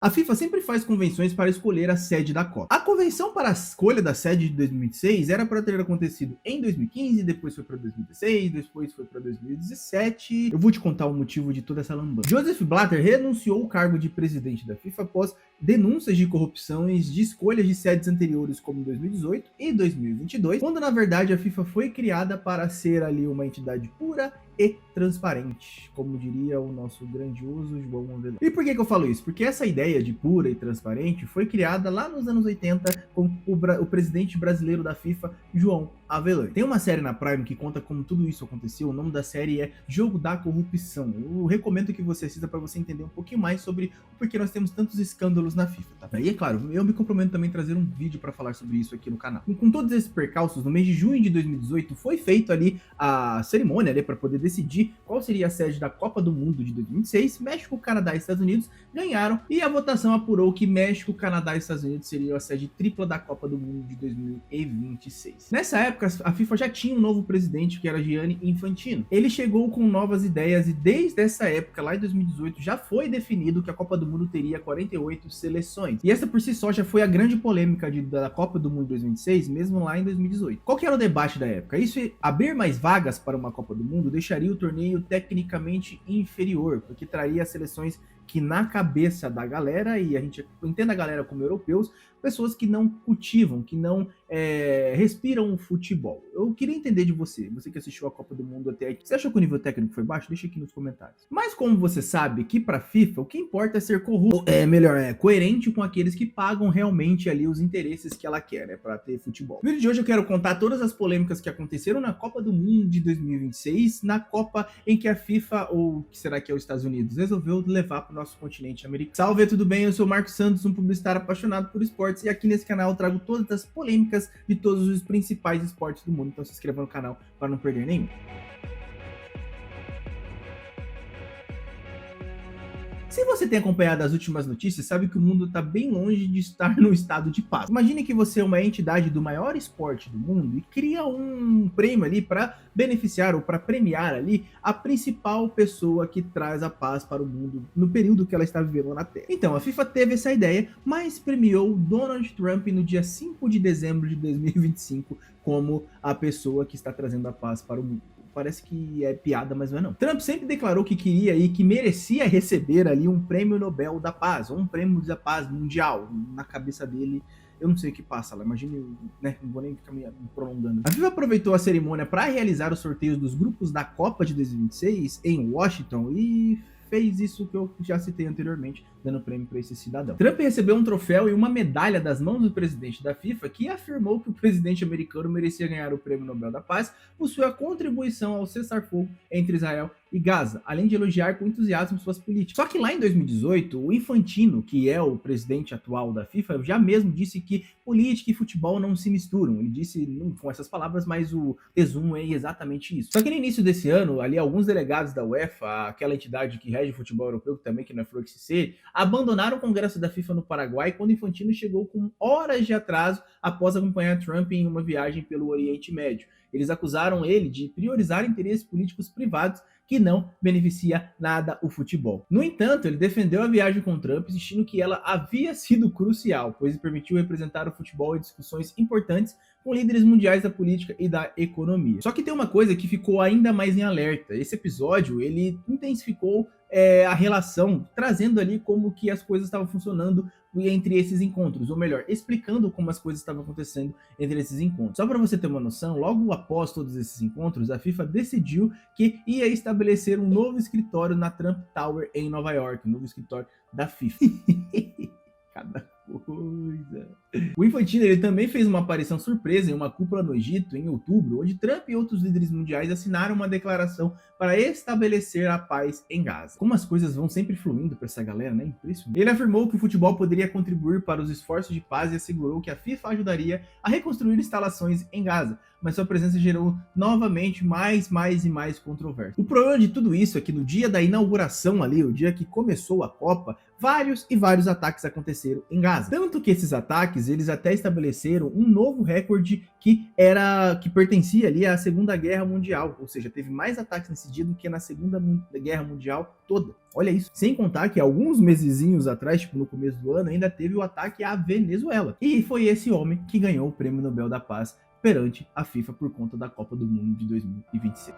A FIFA sempre faz convenções para escolher a sede da Copa. A convenção para a escolha da sede de 2026 era para ter acontecido em 2015, depois foi para 2016, depois foi para 2017. Eu vou te contar o motivo de toda essa lambança. Joseph Blatter renunciou ao cargo de presidente da FIFA após denúncias de corrupções de escolhas de sedes anteriores como 2018 e 2022, quando na verdade a FIFA foi criada para ser ali uma entidade pura e transparente, como diria o nosso grandioso João Avelã. E por que eu falo isso? Porque essa ideia de pura e transparente foi criada lá nos anos 80 com o presidente brasileiro da FIFA, João Avelã. Tem uma série na Prime que conta como tudo isso aconteceu. O nome da série é Jogo da Corrupção. Eu recomendo que você assista para você entender um pouquinho mais sobre por que nós temos tantos escândalos na FIFA, tá? E é claro, eu me comprometo também a trazer um vídeo para falar sobre isso aqui no canal. Com todos esses percalços, no mês de junho de 2018 foi feito ali a cerimônia ali para poder decidir qual seria a sede da Copa do Mundo de 2026. México, Canadá e Estados Unidos ganharam e a votação apurou que México, Canadá e Estados Unidos seriam a sede tripla da Copa do Mundo de 2026. Nessa época, a FIFA já tinha um novo presidente, que era Gianni Infantino. Ele chegou com novas ideias e desde essa época, lá em 2018, já foi definido que a Copa do Mundo teria 48 seleções. E essa por si só já foi a grande polêmica da Copa do Mundo de 2026, mesmo lá em 2018. Qual que era o debate da época? Isso, abrir mais vagas para uma Copa do Mundo deixaria o torneio tecnicamente inferior, porque traria seleções que na cabeça da galera, e a gente entenda a galera como europeus, pessoas que não cultivam, que não respiram o futebol. Eu queria entender de você que assistiu a Copa do Mundo até aqui. Você achou que o nível técnico foi baixo? Deixa aqui nos comentários. Mas como você sabe que para a FIFA o que importa é ser corrupto, coerente com aqueles que pagam realmente ali os interesses que ela quer, para ter futebol. No vídeo de hoje eu quero contar todas as polêmicas que aconteceram na Copa do Mundo de 2026, na Copa em que a FIFA, ou que será que é os Estados Unidos, resolveu levar para o nosso continente americano. Salve, tudo bem? Eu sou o Marcos Santos, um publicitário apaixonado por esportes, e aqui nesse canal eu trago todas as polêmicas de todos os principais esportes do mundo. Então se inscreva no canal para não perder nenhum. Se você tem acompanhado as últimas notícias, sabe que o mundo está bem longe de estar no estado de paz. Imagine que você é uma entidade do maior esporte do mundo e cria um prêmio ali para beneficiar ou para premiar ali a principal pessoa que traz a paz para o mundo no período que ela está vivendo na Terra. Então, a FIFA teve essa ideia, mas premiou Donald Trump no dia 5 de dezembro de 2025 como a pessoa que está trazendo a paz para o mundo. Parece que é piada, mas não é não. Trump sempre declarou que queria e que merecia receber ali um prêmio Nobel da Paz, ou um prêmio da paz mundial. Na cabeça dele, eu não sei o que passa lá, imagine, né, não vou nem ficar me prolongando. A FIFA aproveitou a cerimônia para realizar os sorteios dos grupos da Copa de 2026 em Washington e fez isso que eu já citei anteriormente, dando prêmio para esse cidadão. Trump recebeu um troféu e uma medalha das mãos do presidente da FIFA, que afirmou que o presidente americano merecia ganhar o prêmio Nobel da Paz por sua contribuição ao cessar-fogo entre Israel e Gaza, além de elogiar com entusiasmo suas políticas. Só que lá em 2018, o Infantino, que é o presidente atual da FIFA, já mesmo disse que política e futebol não se misturam. Ele disse não com essas palavras, mas o resumo é exatamente isso. Só que no início desse ano, ali alguns delegados da UEFA, aquela entidade que rege o futebol europeu, que também que não é flor que se ser, abandonaram o Congresso da FIFA no Paraguai quando Infantino chegou com horas de atraso após acompanhar Trump em uma viagem pelo Oriente Médio. Eles acusaram ele de priorizar interesses políticos privados que não beneficia nada o futebol. No entanto, ele defendeu a viagem com Trump, insistindo que ela havia sido crucial, pois permitiu representar o futebol em discussões importantes com líderes mundiais da política e da economia. Só que tem uma coisa que ficou ainda mais em alerta. Esse episódio, ele intensificou a relação, trazendo ali como que as coisas estavam funcionando entre esses encontros, ou melhor, explicando como as coisas estavam acontecendo entre esses encontros. Só para você ter uma noção, logo após todos esses encontros, a FIFA decidiu que ia estabelecer um novo escritório na Trump Tower em Nova York, um novo escritório da FIFA. Cada coisa. O Infantino ele também fez uma aparição surpresa em uma cúpula no Egito em outubro, onde Trump e outros líderes mundiais assinaram uma declaração para estabelecer a paz em Gaza. Como as coisas vão sempre fluindo para essa galera, né? Impressionante. Ele afirmou que o futebol poderia contribuir para os esforços de paz e assegurou que a FIFA ajudaria a reconstruir instalações em Gaza, mas sua presença gerou novamente mais e mais controvérsia. O problema de tudo isso é que no dia da inauguração ali, o dia que começou a Copa, vários ataques aconteceram em Gaza. Tanto que esses ataques ataques, eles até estabeleceram um novo recorde que pertencia ali à Segunda Guerra Mundial, ou seja, teve mais ataques nesse dia do que na Segunda Guerra Mundial toda. Olha isso. Sem contar que alguns mesezinhos atrás, tipo no começo do ano, ainda teve o ataque à Venezuela. E foi esse homem que ganhou o Prêmio Nobel da Paz perante a FIFA por conta da Copa do Mundo de 2026.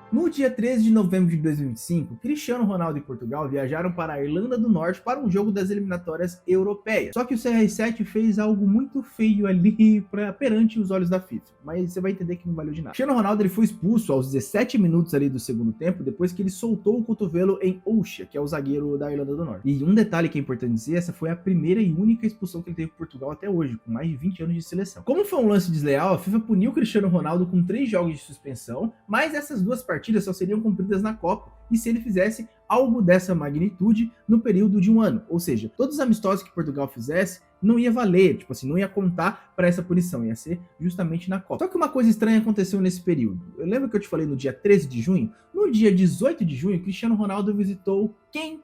No dia 13 de novembro de 2025, Cristiano Ronaldo e Portugal viajaram para a Irlanda do Norte para um jogo das eliminatórias europeias. Só que o CR7 fez algo muito feio ali perante os olhos da FIFA, mas você vai entender que não valeu de nada. Cristiano Ronaldo ele foi expulso aos 17 minutos ali do segundo tempo, depois que ele soltou o cotovelo em O'Shea, que é o zagueiro da Irlanda do Norte. E um detalhe que é importante dizer, essa foi a primeira e única expulsão que ele teve por Portugal até hoje, com mais de 20 anos de seleção. Como foi um lance desleal, a FIFA puniu o Cristiano Ronaldo com 3 jogos de suspensão, mas essas duas partidas só seriam cumpridas na Copa e se ele fizesse algo dessa magnitude no período de um ano. Ou seja, todos os amistosos que Portugal fizesse não ia valer, tipo assim, não ia contar para essa punição, ia ser justamente na Copa. Só que uma coisa estranha aconteceu nesse período. Eu lembro que eu te falei no dia 13 de junho? No dia 18 de junho, Cristiano Ronaldo visitou quem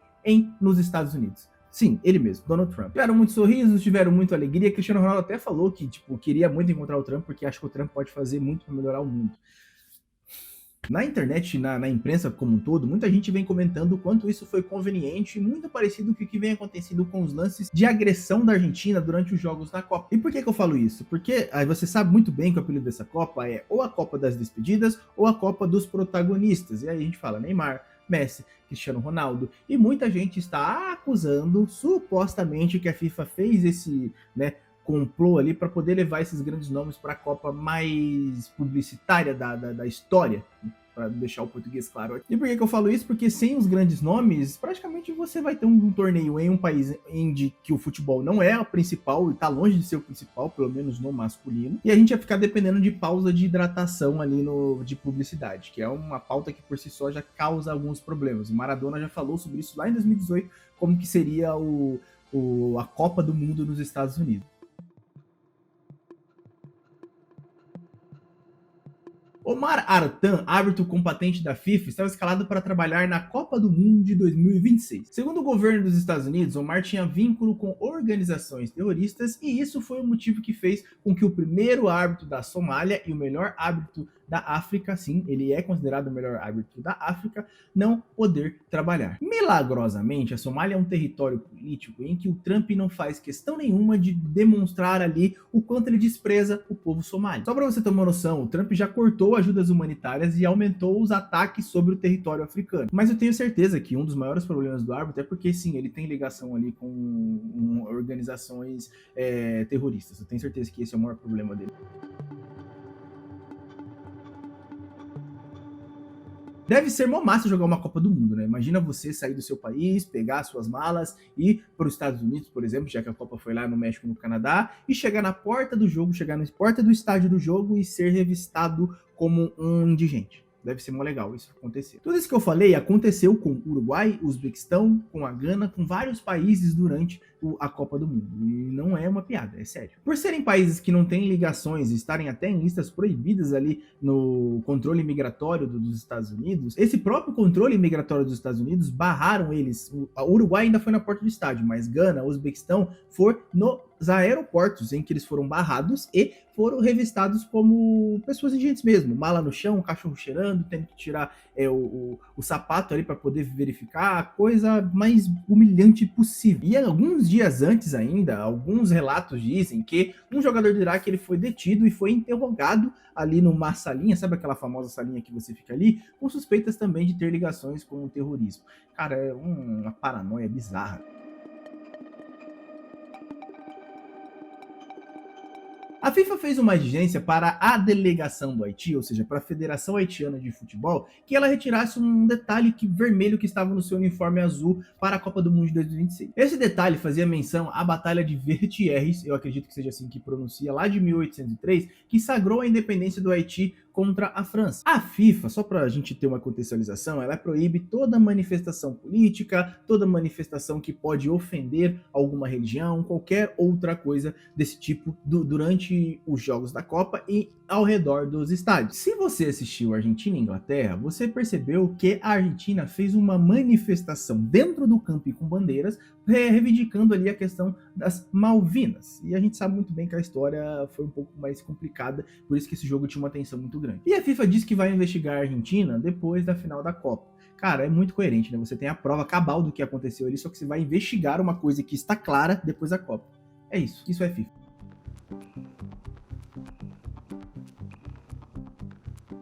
nos Estados Unidos? Sim, ele mesmo, Donald Trump. Tiveram muitos sorrisos, tiveram muita alegria. Cristiano Ronaldo até falou que queria muito encontrar o Trump, porque acha que o Trump pode fazer muito para melhorar o mundo. Na internet, na imprensa como um todo, muita gente vem comentando o quanto isso foi conveniente e muito parecido com o que vem acontecendo com os lances de agressão da Argentina durante os jogos na Copa. E por que eu falo isso? Porque aí você sabe muito bem que o apelido dessa Copa é ou a Copa das Despedidas ou a Copa dos Protagonistas. E aí a gente fala Neymar, Messi, Cristiano Ronaldo, e muita gente está acusando supostamente que a FIFA fez esse, complô ali para poder levar esses grandes nomes para a Copa mais publicitária da história, para deixar o português claro. E por que eu falo isso? Porque sem os grandes nomes, praticamente você vai ter um torneio em um país em que o futebol não é o principal, e está longe de ser o principal, pelo menos no masculino, e a gente vai ficar dependendo de pausa de hidratação ali de publicidade, que é uma pauta que por si só já causa alguns problemas. O Maradona já falou sobre isso lá em 2018, como que seria a Copa do Mundo nos Estados Unidos. Omar Artan, árbitro com patente da FIFA, estava escalado para trabalhar na Copa do Mundo de 2026. Segundo o governo dos Estados Unidos, Omar tinha vínculo com organizações terroristas e isso foi o motivo que fez com que o primeiro árbitro da Somália e o melhor árbitro da África, sim, ele é considerado o melhor árbitro da África, não poder trabalhar. Milagrosamente, a Somália é um território político em que o Trump não faz questão nenhuma de demonstrar ali o quanto ele despreza o povo somali. Só para você ter uma noção, o Trump já cortou ajudas humanitárias e aumentou os ataques sobre o território africano. Mas eu tenho certeza que um dos maiores problemas do árbitro é porque, sim, ele tem ligação ali com organizações terroristas. Eu tenho certeza que esse é o maior problema dele. Deve ser mó massa jogar uma Copa do Mundo, né? Imagina você sair do seu país, pegar suas malas e ir para os Estados Unidos, por exemplo, já que a Copa foi lá no México, no Canadá, e chegar na porta do jogo, chegar na porta do estádio do jogo e ser revistado como um indigente. Deve ser mó legal isso acontecer. Tudo isso que eu falei aconteceu com o Uruguai, o Uzbequistão, com a Gana, com vários países durante a Copa do Mundo. E não é uma piada, é sério. Por serem países que não têm ligações e estarem até em listas proibidas ali no controle migratório dos Estados Unidos, esse próprio controle migratório dos Estados Unidos barraram eles. O Uruguai ainda foi na porta do estádio, mas Gana, Uzbequistão, foi nos aeroportos em que eles foram barrados e foram revistados como pessoas indigentes mesmo. Mala no chão, cachorro cheirando, tendo que tirar o sapato ali para poder verificar, a coisa mais humilhante possível. E alguns dias antes ainda, alguns relatos dizem que um jogador do Iraque ele foi detido e foi interrogado ali numa salinha, sabe aquela famosa salinha que você fica ali, com suspeitas também de ter ligações com o terrorismo. Cara, é uma paranoia bizarra. A FIFA fez uma exigência para a delegação do Haiti, ou seja, para a Federação Haitiana de Futebol, que ela retirasse um detalhe vermelho que estava no seu uniforme azul para a Copa do Mundo de 2026. Esse detalhe fazia menção à Batalha de Vertières, eu acredito que seja assim que pronuncia, lá de 1803, que sagrou a independência do Haiti contra a França. A FIFA, só para a gente ter uma contextualização, ela proíbe toda manifestação política, toda manifestação que pode ofender alguma religião, qualquer outra coisa desse tipo durante os jogos da Copa e ao redor dos estádios. Se você assistiu Argentina e Inglaterra, você percebeu que a Argentina fez uma manifestação dentro do campo e com bandeiras, reivindicando ali a questão das Malvinas. E a gente sabe muito bem que a história foi um pouco mais complicada, por isso que esse jogo tinha uma tensão muito grande. E a FIFA diz que vai investigar a Argentina depois da final da Copa. Cara, é muito coerente, né? Você tem a prova cabal do que aconteceu ali, só que você vai investigar uma coisa que está clara depois da Copa. É isso é FIFA.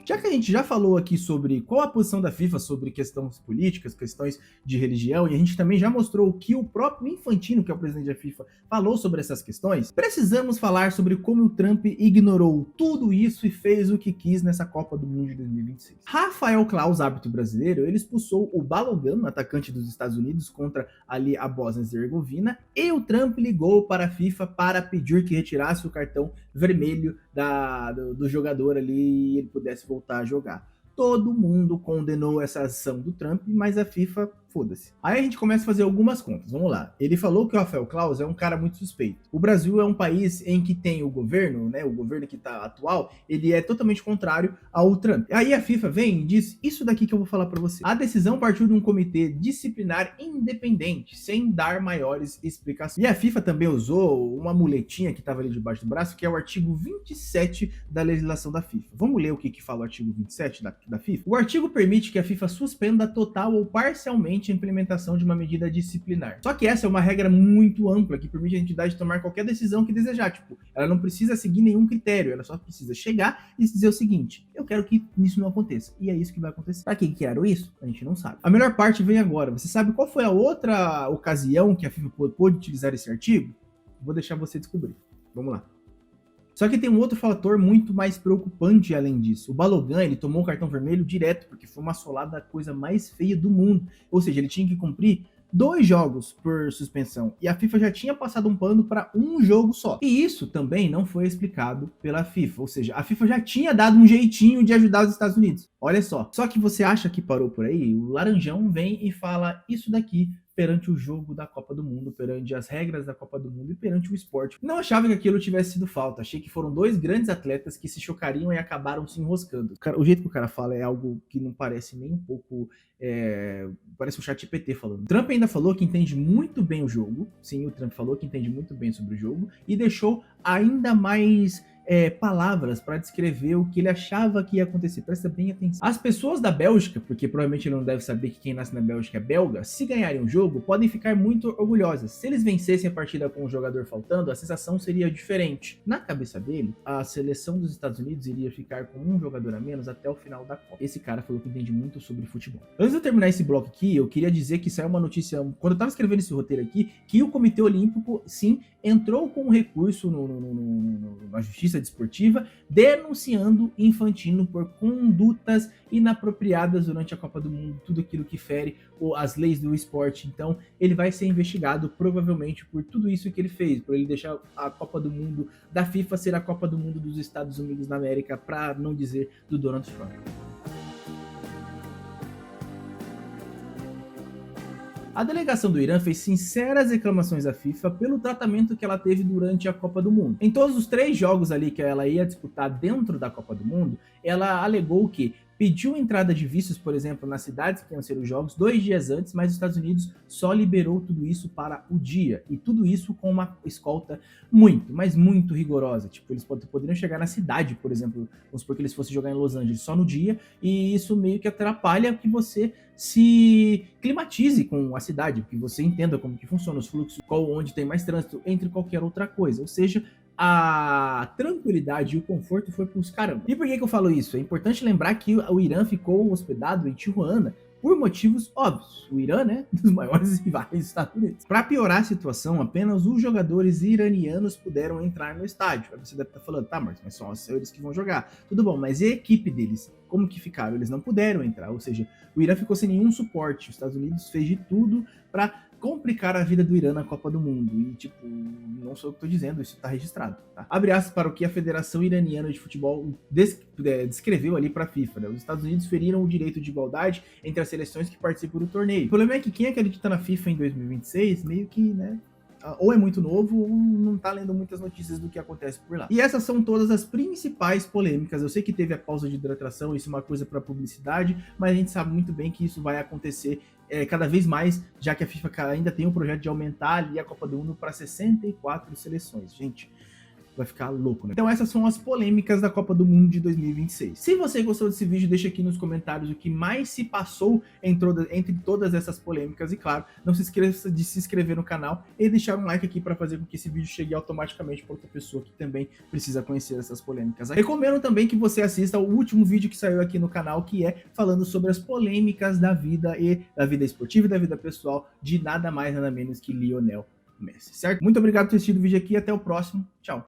Já que a gente já falou aqui sobre qual a posição da FIFA sobre questões políticas, questões de religião, e a gente também já mostrou o que o próprio Infantino, que é o presidente da FIFA, falou sobre essas questões, precisamos falar sobre como o Trump ignorou tudo isso e fez o que quis nessa Copa do Mundo de 2026. Rafael Claus, árbitro brasileiro, ele expulsou o Balogun, atacante dos Estados Unidos, contra ali a Bósnia e Herzegovina, e o Trump ligou para a FIFA para pedir que retirasse o cartão vermelho do jogador ali e ele pudesse voltar a jogar. Todo mundo condenou essa ação do Trump, mas a FIFA, foda-se. Aí a gente começa a fazer algumas contas, vamos lá. Ele falou que o Rafael Claus é um cara muito suspeito. O Brasil é um país em que tem o governo, né, o governo que tá atual, ele é totalmente contrário ao Trump. Aí a FIFA vem e diz, isso daqui que eu vou falar pra você. A decisão partiu de um comitê disciplinar independente, sem dar maiores explicações. E a FIFA também usou uma muletinha que tava ali debaixo do braço, que é o artigo 27 da legislação da FIFA. Vamos ler o que fala o artigo 27 da FIFA? O artigo permite que a FIFA suspenda total ou parcialmente a implementação de uma medida disciplinar. Só que essa é uma regra muito ampla que permite a entidade tomar qualquer decisão que desejar. Tipo, ela não precisa seguir nenhum critério, ela só precisa chegar e dizer o seguinte: eu quero que isso não aconteça. E é isso que vai acontecer. Pra que criaram isso? A gente não sabe. A melhor parte vem agora. Você sabe qual foi a outra ocasião que a FIFA pôde utilizar esse artigo? Vou deixar você descobrir. Vamos lá. Só que tem um outro fator muito mais preocupante além disso. O Balogun, ele tomou o cartão vermelho direto, porque foi uma solada da coisa mais feia do mundo. Ou seja, ele tinha que cumprir 2 jogos por suspensão. E a FIFA já tinha passado um pano para um jogo só. E isso também não foi explicado pela FIFA. Ou seja, a FIFA já tinha dado um jeitinho de ajudar os Estados Unidos. Olha só. Só que você acha que parou por aí? O Laranjão vem e fala isso daqui perante o jogo da Copa do Mundo, perante as regras da Copa do Mundo e perante o esporte. Não achava que aquilo tivesse sido falta. Achei que foram 2 grandes atletas que se chocariam e acabaram se enroscando. O jeito que o cara fala é algo que não parece nem um pouco... parece um chat GPT falando. Trump ainda falou que entende muito bem o jogo. Sim, o Trump falou que entende muito bem sobre o jogo e deixou ainda mais palavras para descrever o que ele achava que ia acontecer. Presta bem atenção. As pessoas da Bélgica, porque provavelmente ele não deve saber que quem nasce na Bélgica é belga, se ganharem o jogo, podem ficar muito orgulhosas. Se eles vencessem a partida com o jogador faltando, a sensação seria diferente. Na cabeça dele, a seleção dos Estados Unidos iria ficar com um jogador a menos até o final da Copa. Esse cara falou que entende muito sobre futebol. Antes de eu terminar esse bloco aqui, eu queria dizer que saiu uma notícia, quando eu tava escrevendo esse roteiro aqui, que o Comitê Olímpico, sim, entrou com um recurso na Justiça Desportiva, denunciando Infantino por condutas inapropriadas durante a Copa do Mundo, tudo aquilo que fere as leis do esporte. Então, ele vai ser investigado provavelmente por tudo isso que ele fez, por ele deixar a Copa do Mundo da FIFA ser a Copa do Mundo dos Estados Unidos da América, para não dizer do Donald Trump. A delegação do Irã fez sinceras reclamações à FIFA pelo tratamento que ela teve durante a Copa do Mundo. Em todos os 3 jogos ali que ela ia disputar dentro da Copa do Mundo, ela alegou que pediu entrada de vistos, por exemplo, nas cidades que iam ser os jogos 2 dias antes, mas os Estados Unidos só liberou tudo isso para o dia. E tudo isso com uma escolta muito, mas muito rigorosa. Tipo, eles poderiam chegar na cidade, por exemplo, vamos supor que eles fossem jogar em Los Angeles só no dia, e isso meio que atrapalha que você se climatize com a cidade, que você entenda como que funciona os fluxos, onde tem mais trânsito, entre qualquer outra coisa. Ou seja, a tranquilidade e o conforto foi pros caramba. E por que eu falo isso? É importante lembrar que o Irã ficou hospedado em Tijuana por motivos óbvios. O Irã, né, dos maiores rivais dos Estados Unidos. Para piorar a situação, apenas os jogadores iranianos puderam entrar no estádio. Aí você deve estar falando, tá, mas são eles que vão jogar. Tudo bom, mas e a equipe deles? Como que ficaram? Eles não puderam entrar, ou seja, o Irã ficou sem nenhum suporte. Os Estados Unidos fez de tudo para complicar a vida do Irã na Copa do Mundo. E, tipo, não sou eu que tô dizendo, isso tá registrado, tá? Abre aspas para o que a Federação Iraniana de Futebol descreveu ali pra FIFA, né? Os Estados Unidos feriram o direito de igualdade entre as seleções que participam do torneio. O problema é que quem acredita na FIFA em 2026, meio que, né, ou é muito novo ou não tá lendo muitas notícias do que acontece por lá. E essas são todas as principais polêmicas. Eu sei que teve a pausa de hidratação, isso é uma coisa para publicidade, mas a gente sabe muito bem que isso vai acontecer cada vez mais, já que a FIFA ainda tem um projeto de aumentar ali a Copa do Mundo para 64 seleções. Gente, vai ficar louco, né? Então essas são as polêmicas da Copa do Mundo de 2026. Se você gostou desse vídeo, deixa aqui nos comentários o que mais se passou entre todas essas polêmicas. E claro, não se esqueça de se inscrever no canal e deixar um like aqui para fazer com que esse vídeo chegue automaticamente para outra pessoa que também precisa conhecer essas polêmicas. Recomendo também que você assista o último vídeo que saiu aqui no canal, que é falando sobre as polêmicas da vida esportiva e da vida pessoal de nada mais nada menos que Lionel Messi, certo? Muito obrigado por ter assistido o vídeo aqui e até o próximo. Tchau!